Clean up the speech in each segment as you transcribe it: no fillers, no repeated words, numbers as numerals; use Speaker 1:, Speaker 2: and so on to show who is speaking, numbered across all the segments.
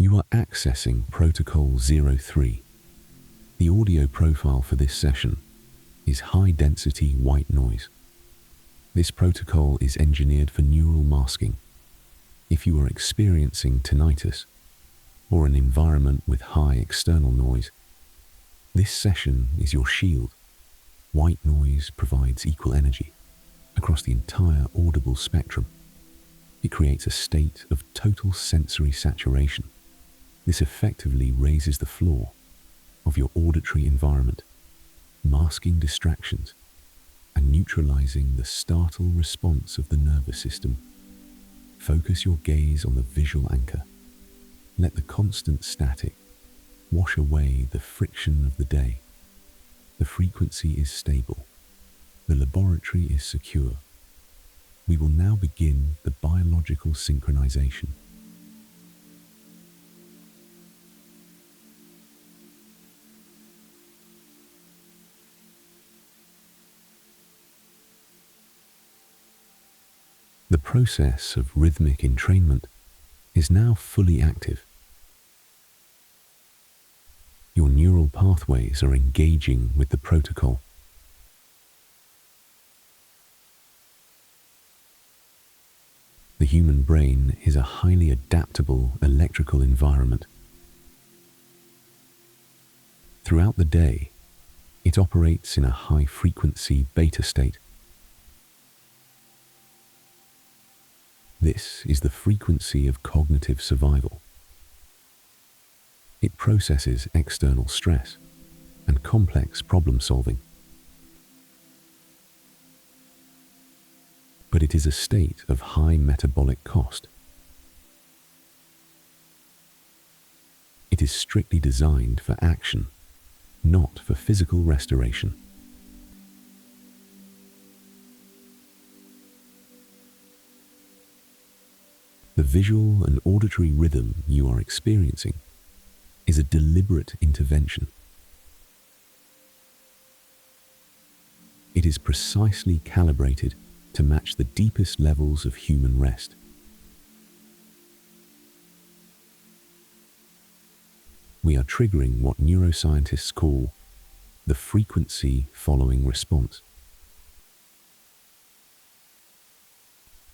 Speaker 1: You are accessing Protocol 03. The audio profile for this session is high-density white noise. This protocol is engineered for neural masking. If you are experiencing tinnitus or an environment with high external noise, this session is your shield. White noise provides equal energy across the entire audible spectrum. It creates a state of total sensory saturation. This effectively raises the floor of your auditory environment, masking distractions and neutralizing the startle response of the nervous system. Focus your gaze on the visual anchor. Let the constant static wash away the friction of the day. The frequency is stable. The laboratory is secure. We will now begin the biological synchronization. The process of rhythmic entrainment is now fully active. Your neural pathways are engaging with the protocol. The human brain is a highly adaptable electrical environment. Throughout the day, it operates in a high-frequency beta state. This is the frequency of cognitive survival. It processes external stress and complex problem solving. But it is a state of high metabolic cost. It is strictly designed for action, not for physical restoration. The visual and auditory rhythm you are experiencing is a deliberate intervention. It is precisely calibrated to match the deepest levels of human rest. We are triggering what neuroscientists call the frequency following response.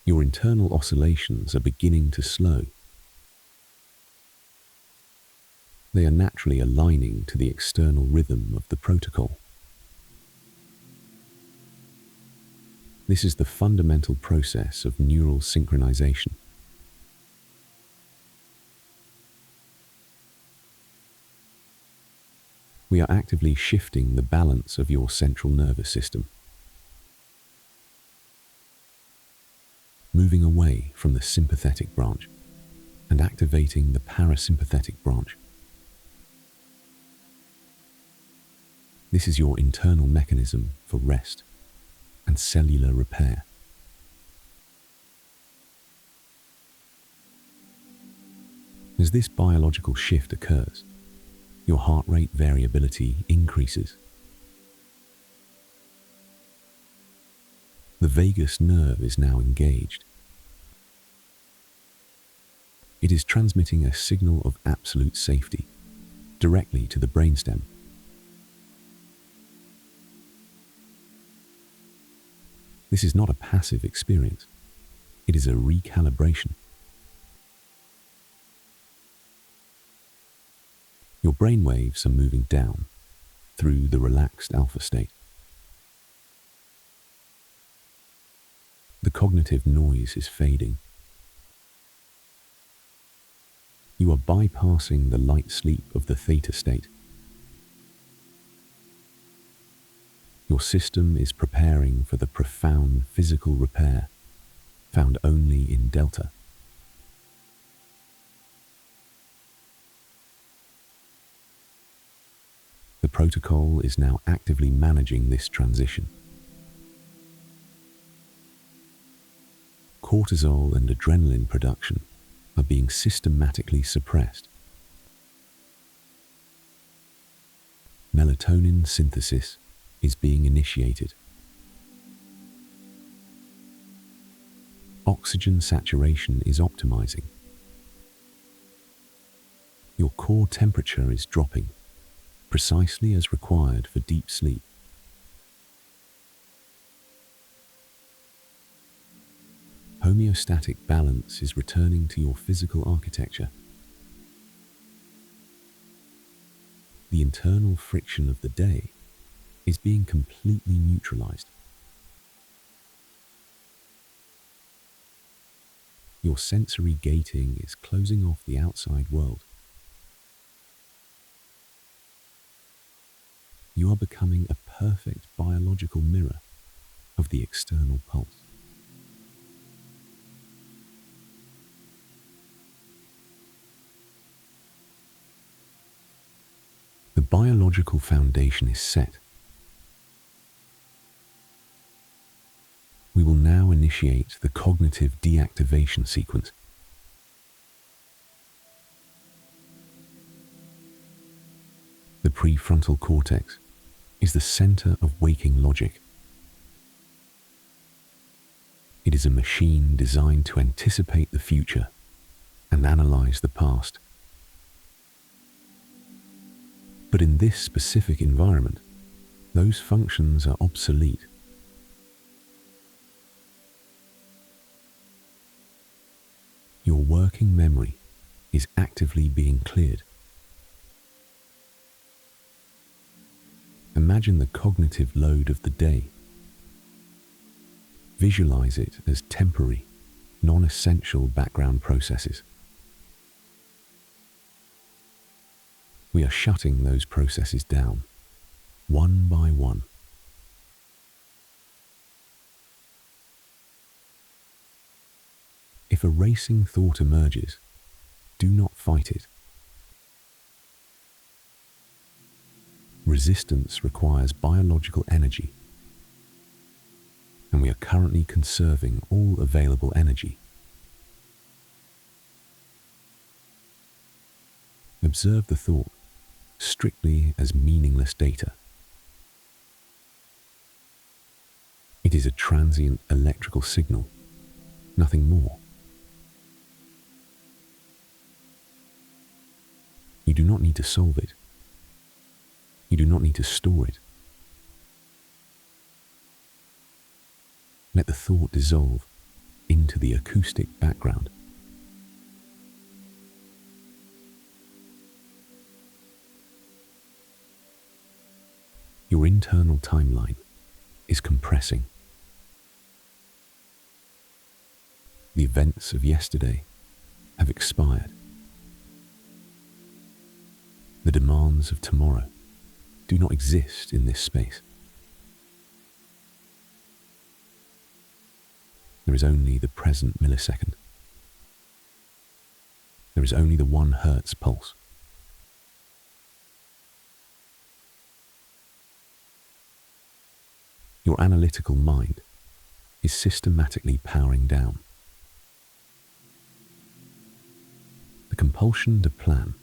Speaker 1: Your internal oscillations are beginning to slow. They are naturally aligning to the external rhythm of the protocol. This is the fundamental process of neural synchronization. We are actively shifting the balance of your central nervous system, moving away from the sympathetic branch and activating the parasympathetic branch. This is your internal mechanism for rest and cellular repair. As this biological shift occurs, your heart rate variability increases. The vagus nerve is now engaged. It is transmitting a signal of absolute safety directly to the brainstem. This is not a passive experience. It is a recalibration. Your brain waves are moving down through the relaxed alpha state. The cognitive noise is fading. You are bypassing the light sleep of the theta state. Your system is preparing for the profound physical repair found only in delta. The protocol is now actively managing this transition. Cortisol and adrenaline production are being systematically suppressed. Melatonin synthesis is being initiated. Oxygen saturation is optimizing. Your core temperature is dropping, precisely as required for deep sleep. Homeostatic balance is returning to your physical architecture. The internal friction of the day is being completely neutralized. Your sensory gating is closing off the outside world. You are becoming a perfect biological mirror of the external pulse. The biological foundation is set. We will now initiate the cognitive deactivation sequence. The prefrontal cortex is the center of waking logic. It is a machine designed to anticipate the future and analyze the past. But in this specific environment, those functions are obsolete. Your working memory is actively being cleared. Imagine the cognitive load of the day. Visualize it as temporary, non-essential background processes. We are shutting those processes down, one by one. If a racing thought emerges, do not fight it. Resistance requires biological energy, and we are currently conserving all available energy. Observe the thought strictly as meaningless data. It is a transient electrical signal, nothing more. You do not need to solve it. You do not need to store it. Let the thought dissolve into the acoustic background. Your internal timeline is compressing. The events of yesterday have expired. The demands of tomorrow do not exist in this space. There is only the present millisecond. There is only the 1 Hertz pulse. Your analytical mind is systematically powering down. The compulsion to plan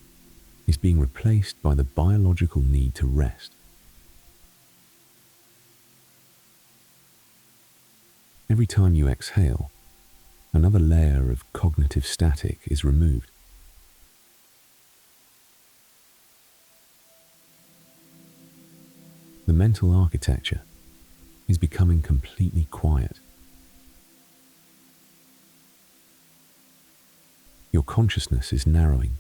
Speaker 1: is being replaced by the biological need to rest. Every time you exhale, another layer of cognitive static is removed. The mental architecture is becoming completely quiet. Your consciousness is narrowing.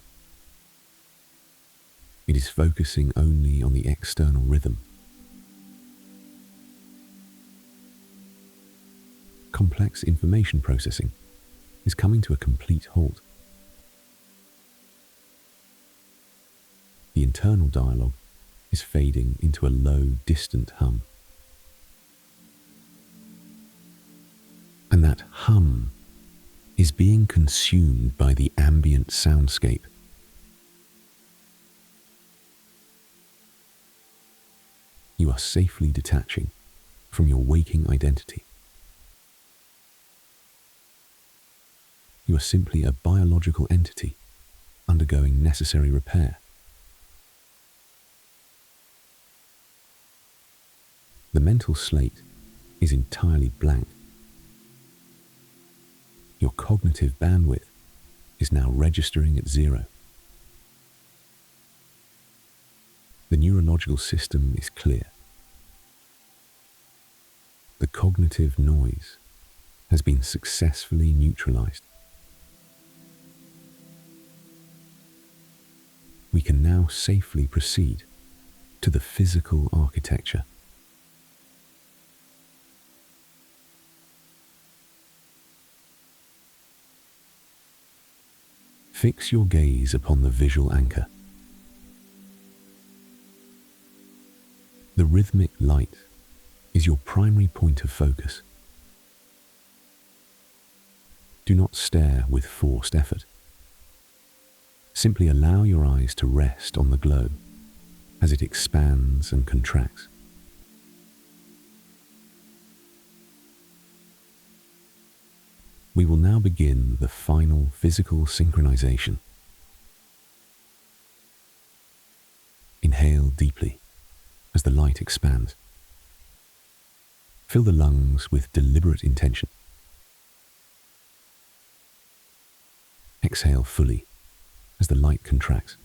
Speaker 1: It is focusing only on the external rhythm. Complex information processing is coming to a complete halt. The internal dialogue is fading into a low, distant hum. And that hum is being consumed by the ambient soundscape. You are safely detaching from your waking identity. You are simply a biological entity undergoing necessary repair. The mental slate is entirely blank. Your cognitive bandwidth is now registering at 0. The neurological system is clear. The cognitive noise has been successfully neutralized. We can now safely proceed to the physical architecture. Fix your gaze upon the visual anchor. The rhythmic light is your primary point of focus. Do not stare with forced effort. Simply allow your eyes to rest on the glow as it expands and contracts. We will now begin the final physical synchronization. Inhale deeply as the light expands. Fill the lungs with deliberate intention. Exhale fully as the light contracts.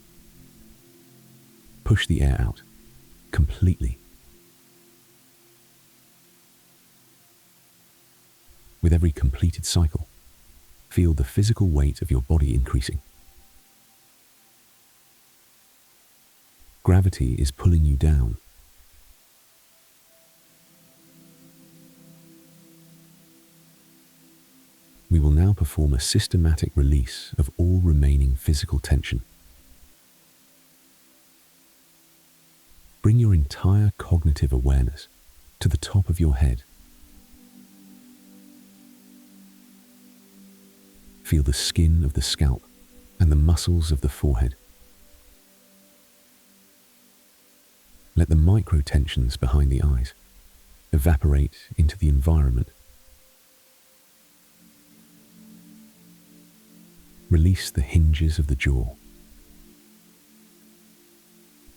Speaker 1: Push the air out completely. With every completed cycle, feel the physical weight of your body increasing. Gravity is pulling you down. We will now perform a systematic release of all remaining physical tension. Bring your entire cognitive awareness to the top of your head. Feel the skin of the scalp and the muscles of the forehead. Let the micro-tensions behind the eyes evaporate into the environment. Release the hinges of the jaw.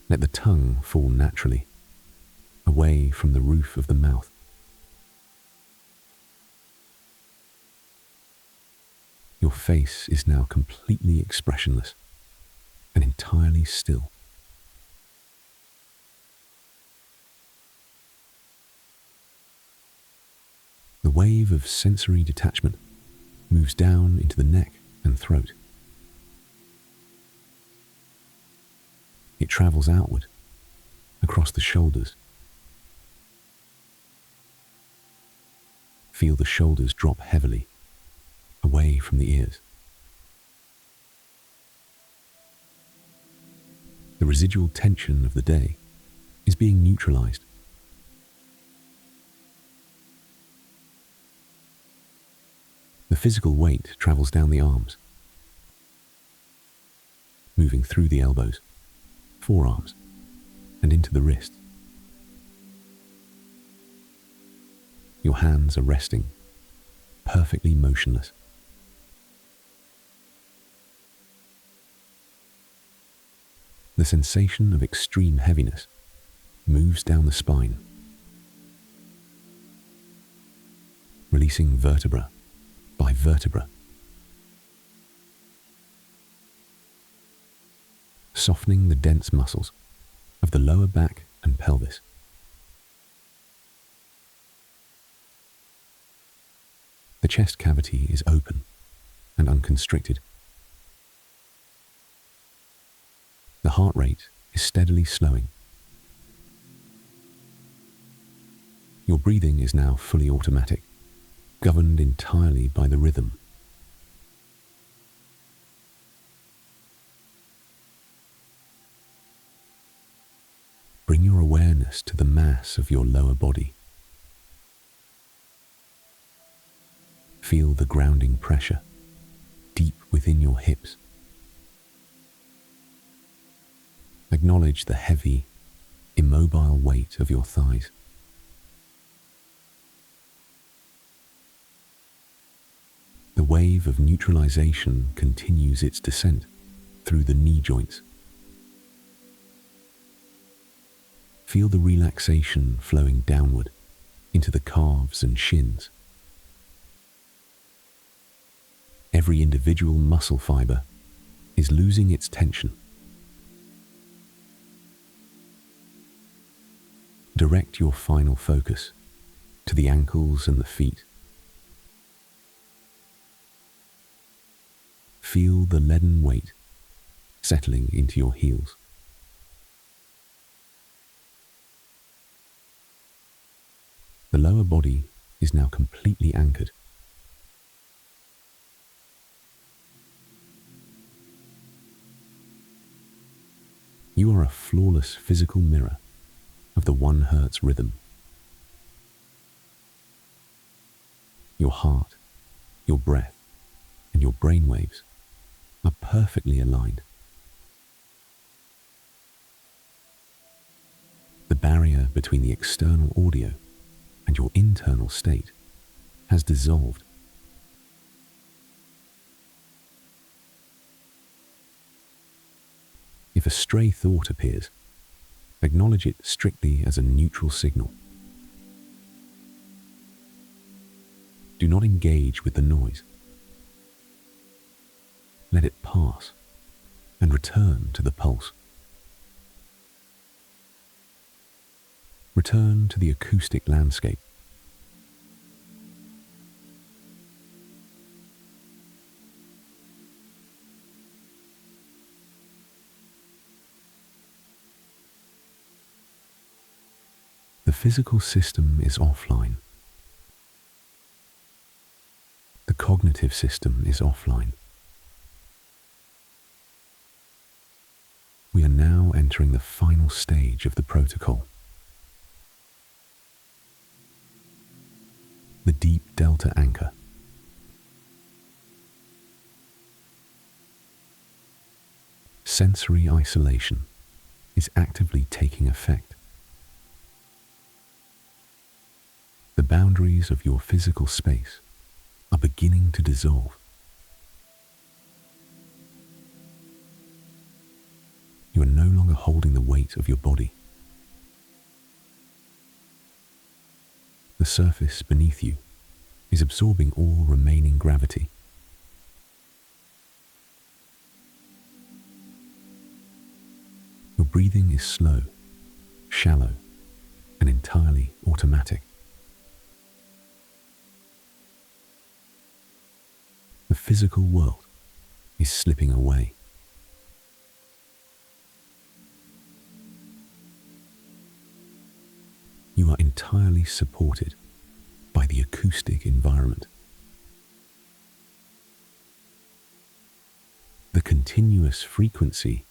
Speaker 1: Let the tongue fall naturally, away from the roof of the mouth. Your face is now completely expressionless and entirely still. The wave of sensory detachment moves down into the neck and throat. It travels outward, across the shoulders. Feel the shoulders drop heavily, away from the ears. The residual tension of the day is being neutralized. The physical weight travels down the arms, moving through the elbows, forearms, and into the wrists. Your hands are resting, perfectly motionless. The sensation of extreme heaviness moves down the spine, releasing vertebra by vertebra. Softening the dense muscles of the lower back and pelvis. The chest cavity is open and unconstricted. The heart rate is steadily slowing. Your breathing is now fully automatic, governed entirely by the rhythm. Bring your awareness to the mass of your lower body. Feel the grounding pressure deep within your hips. Acknowledge the heavy, immobile weight of your thighs. The wave of neutralization continues its descent through the knee joints. Feel the relaxation flowing downward into the calves and shins. Every individual muscle fiber is losing its tension. Direct your final focus to the ankles and the feet. Feel the leaden weight settling into your heels. The lower body is now completely anchored. You are a flawless physical mirror of the 1 Hertz rhythm. Your heart, your breath, and your brain waves are perfectly aligned. The barrier between the external audio and your internal state has dissolved. If a stray thought appears, acknowledge it strictly as a neutral signal. Do not engage with the noise. Let it pass and return to the pulse. Return to the acoustic landscape. The physical system is offline. The cognitive system is offline. We are now entering the final stage of the protocol. The deep delta anchor. Sensory isolation is actively taking effect. The boundaries of your physical space are beginning to dissolve. You are no longer holding the weight of your body. The surface beneath you is absorbing all remaining gravity. Your breathing is slow, shallow, and entirely automatic. The physical world is slipping away. You are entirely supported by the acoustic environment. The continuous frequency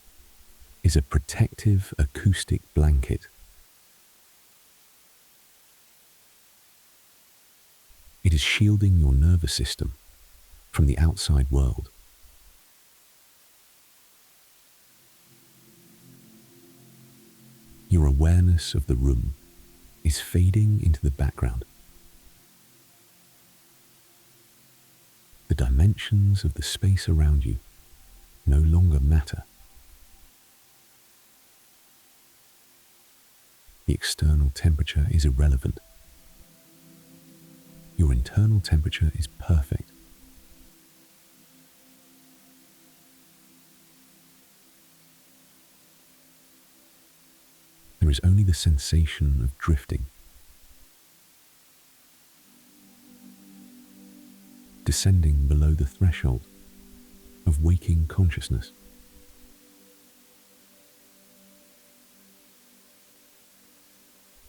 Speaker 1: is a protective acoustic blanket. It is shielding your nervous system from the outside world. Your awareness of the room is fading into the background. The dimensions of the space around you no longer matter. The external temperature is irrelevant. Your internal temperature is perfect. There is only the sensation of drifting, descending below the threshold of waking consciousness.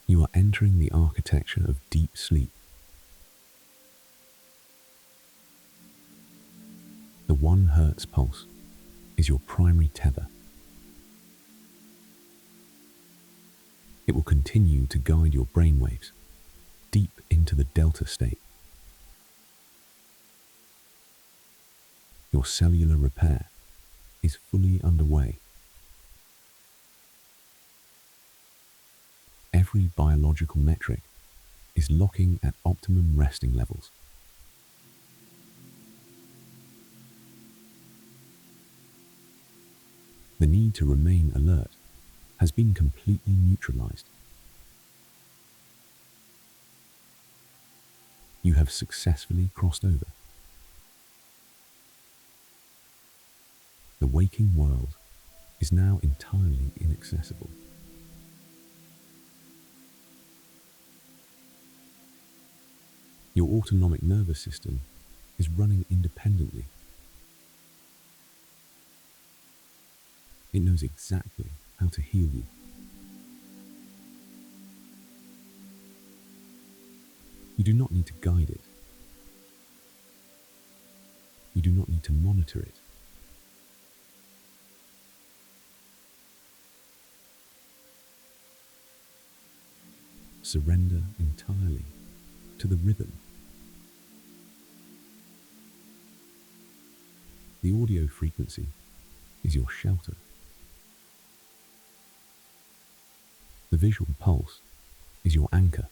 Speaker 1: You are entering the architecture of deep sleep. The 1 Hertz pulse is your primary tether. It will continue to guide your brainwaves deep into the delta state. Your cellular repair is fully underway. Every biological metric is locking at optimum resting levels. The need to remain alert has been completely neutralized. You have successfully crossed over. The waking world is now entirely inaccessible. Your autonomic nervous system is running independently. It knows exactly how to heal you. You do not need to guide it. You do not need to monitor it. Surrender entirely to the rhythm. The audio frequency is your shelter. The visual pulse is your anchor.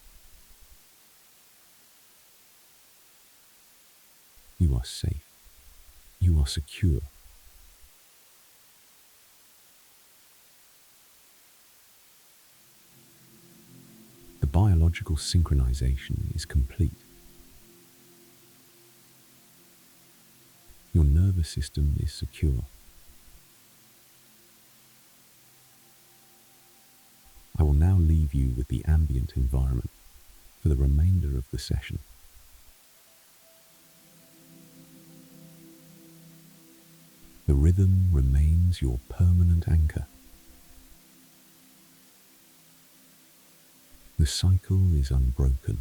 Speaker 1: You are safe. You are secure. The biological synchronization is complete. Your nervous system is secure. I will now leave you with the ambient environment for the remainder of the session. The rhythm remains your permanent anchor. The cycle is unbroken.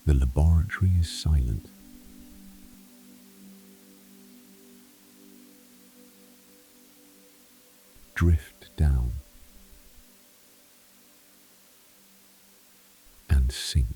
Speaker 1: The laboratory is silent. Drift down and sink.